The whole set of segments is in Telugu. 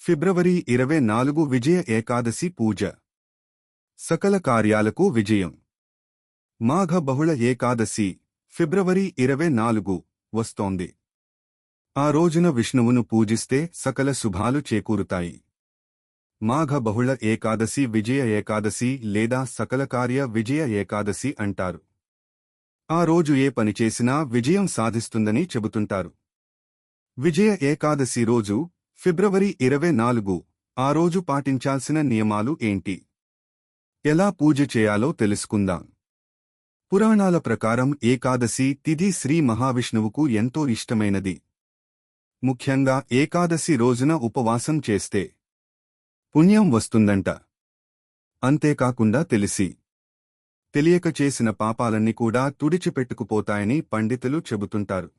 ఫిబ్రవరి 24 విజయ ఏకాదశి పూజ. సకల కార్యాలకు విజయం. మాఘ బహుళ ఏకాదశి ఫిబ్రవరి 24 వస్తోంది. ఆ రోజున విష్ణువును పూజిస్తే సకల శుభాలు చేకూరుతాయి. మాఘ బహుళ ఏకాదశి విజయ ఏకాదశి లేదా సకల కార్య విజయ ఏకాదశి అంటారు. ఆ రోజు ఏ పని చేసినా విజయం సాధిస్తుందని చెబుతుంటారు. విజయ ఏకాదశి రోజు ఫిబ్రవరి 24 ఆ రోజు పాటించాల్సిన నియమాలు ఏంటి? ఎలా పూజ చేయాలో తెలుసుకుందాం. పురాణాల ప్రకారం ఏకాదశి తిథి శ్రీ మహావిష్ణువుకు ఎంతో ఇష్టమైనది. ముఖ్యంగా ఏకాదశి రోజున ఉపవాసం చేస్తే పుణ్యం వస్తుందంట. అంతేకాకుండా తెలియక చేసిన పాపాలన్నీ కూడా తుడిచిపెట్టుకుపోతాయని పండితులు చెబుతుంటారు.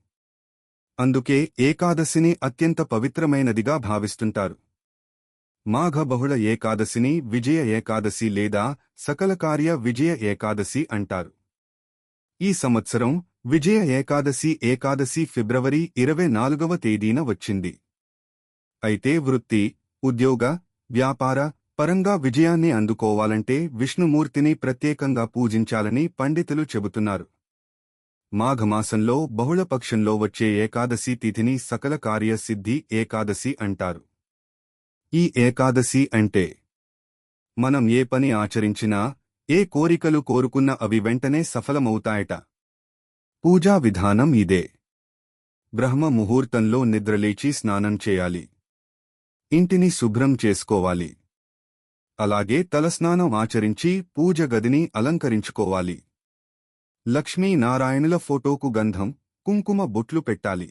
అందుకే ఏకాదశిని అత్యంత పవిత్రమైనదిగా భావిస్తుంటారు. మాఘ బహుళ ఏకాదశిని విజయ ఏకాదశి లేదా సకల కార్య విజయ ఏకాదశి అంటారు. ఈ సంవత్సరం విజయ ఏకాదశి ఫిబ్రవరి 24వ తేదీన వచ్చింది. అయితే వృత్తి, ఉద్యోగ, వ్యాపార పరంగా విజయాన్ని అందుకోవాలంటే విష్ణుమూర్తిని ప్రత్యేకంగా పూజించాలని పండితులు చెబుతున్నారు. మాఘమాసంలో బహుళపక్షంలో వచ్చే ఏకాదశి తిథిని సకల కార్య సిద్ధి ఏకాదశి అంటారు. ఈ ఏకాదశి అంటే మనం ఏ పని ఆచరించినా, ఏ కోరికలు కోరుకున్నా అవి వెంటనే సఫలమవుతాయట. పూజా విధానం ఇదే. బ్రహ్మ ముహూర్తంలో నిద్రలేచి స్నానం చేయాలి. ఇంటిని శుభ్రం చేసుకోవాలి. అలాగే తలస్నానం ఆచరించి పూజ గదిని అలంకరించుకోవాలి. లక్ష్మీనారాయణుల ఫోటోకు గంధం, కుంకుమ బొట్లు పెట్టాలి.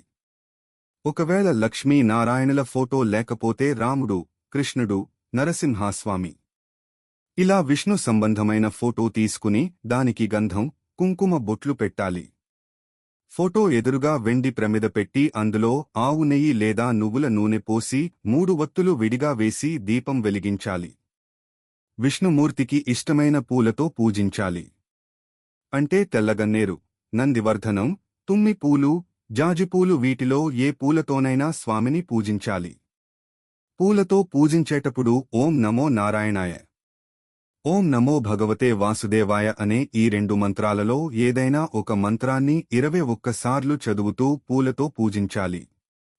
ఒకవేళ లక్ష్మీనారాయణుల ఫోటో లేకపోతే రాముడు, కృష్ణుడు, నరసింహస్వామి ఇలా విష్ణు సంబంధమైన ఫోటో తీసుకుని దానికి గంధం, కుంకుమ బొట్లు పెట్టాలి. ఫోటో ఎదురుగా వెండి ప్రమిద పెట్టి అందులో ఆవు నెయ్యి లేదా నువ్వుల నూనె పోసి 3 వత్తులు విడిగా వేసి దీపం వెలిగించాలి. విష్ణుమూర్తికి ఇష్టమైన పూలతో పూజించాలి. అంటే తెల్లగన్నేరు, నందివర్ధనం, తుమ్మి పూలు, జాజిపూలు వీటిలో ఏ పూలతోనైనా స్వామిని పూజించాలి. పూలతో పూజించేటప్పుడు ఓం నమో నారాయణాయ, ఓం నమో భగవతే వాసుదేవాయ అనే ఈ 2 మంత్రాలలో ఏదైనా ఒక మంత్రాన్ని 21 సార్లు చదువుతూ పూలతో పూజించాలి.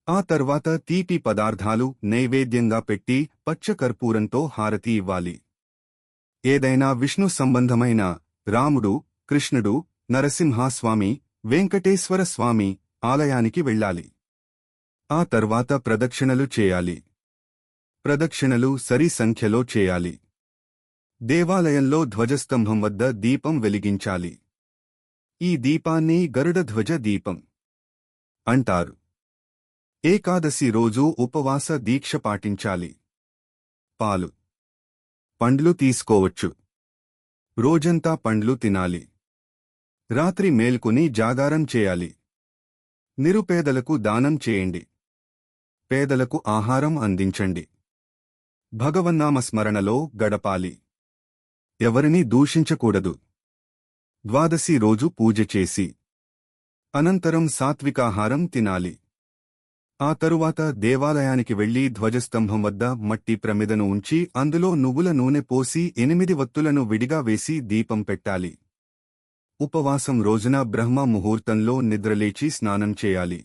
ఆ తర్వాత తీపి పదార్థాలు నైవేద్యంగా పెట్టి పచ్చకర్పూరంతో హారతి ఇవ్వాలి. ఏదైనా విష్ణు సంబంధమైన రాముడు, కృష్ణుడు, నరసింహస్వామి, వెంకటేశ్వర స్వామి ఆలయానికి వెళ్ళాలి. ఆ తర్వాత ప్రదక్షిణలు చేయాలి. ప్రదక్షిణలు సరి సంఖ్యలో చేయాలి. దేవాలయంలో ధ్వజస్తంభం వద్ద దీపం వెలిగించాలి. ఈ దీపాన్ని గరుడధ్వజ దీపం అంటారు. ఏకాదశి రోజు ఉపవాస దీక్ష పాటించాలి. పాలు, పండ్లు తీసుకోవచ్చు. రోజంతా పండ్లు తినాలి. రాత్రి మేల్కొని జాగారం చేయాలి. నిరుపేదలకు దానం చేయండి. పేదలకు ఆహారం అందించండి. భగవన్నామస్మరణలో గడపాలి. ఎవరిని దూషించకూడదు. ద్వాదశి రోజు పూజ చేసి అనంతరం సాత్వికాహారం తినాలి. ఆ తరువాత దేవాలయానికి వెళ్లి ధ్వజస్తంభం వద్ద మట్టి ప్రమిదను ఉంచి అందులో నువ్వుల నూనె పోసి 8 వత్తులను విడిగా వేసి దీపం పెట్టాలి. ఉపవాసం రోజున బ్రహ్మ ముహూర్తంలో నిద్రలేచి స్నానం చేయాలి.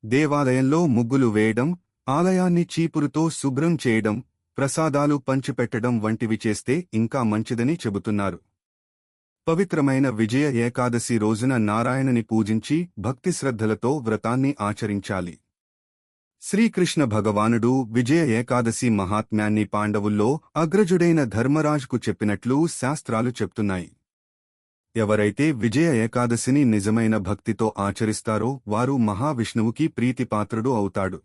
దేవాలయంలో ముగ్గులు వేయడం, ఆలయాన్ని చీపురుతో శుభ్రం చేయడం, ప్రసాదాలు పంచిపెట్టడం వంటివి చేస్తే ఇంకా మంచిదని చెబుతున్నారు. పవిత్రమైన విజయ ఏకాదశి రోజున నారాయణుని పూజించి భక్తిశ్రద్ధలతో వ్రతాన్ని ఆచరించాలి. శ్రీకృష్ణ భగవానుడు విజయ ఏకాదశి మహాత్మ్యాన్ని పాండవుల్లో అగ్రజుడైన ధర్మరాజుకు చెప్పినట్లు శాస్త్రాలు చెప్తున్నాయి. ఎవరైతే విజయ ఏకాదశిని నిజమైన భక్తితో ఆచరిస్తారో వారు మహావిష్ణువుకి ప్రీతిపాత్రుడు అవుతాడు.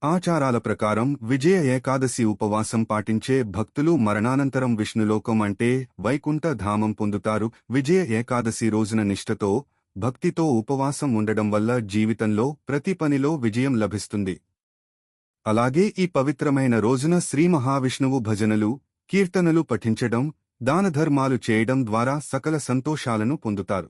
ఆచారాల ప్రకారం విజయ ఏకాదశి ఉపవాసం పాటించే భక్తులు మరణానంతరం విష్ణులోకం అంటే వైకుంఠ ధామం పొందుతారు. విజయ ఏకాదశి రోజున నిష్ఠతో, భక్తితో ఉపవాసం ఉండడం వల్ల జీవితంలో ప్రతి పనిలో విజయం లభిస్తుంది. అలాగే ఈ పవిత్రమైన రోజున శ్రీ మహావిష్ణువు భజనలు, కీర్తనలు పఠించడం, దానధర్మాలు చేయడం ద్వారా సకల సంతోషాలను పొందుతారు.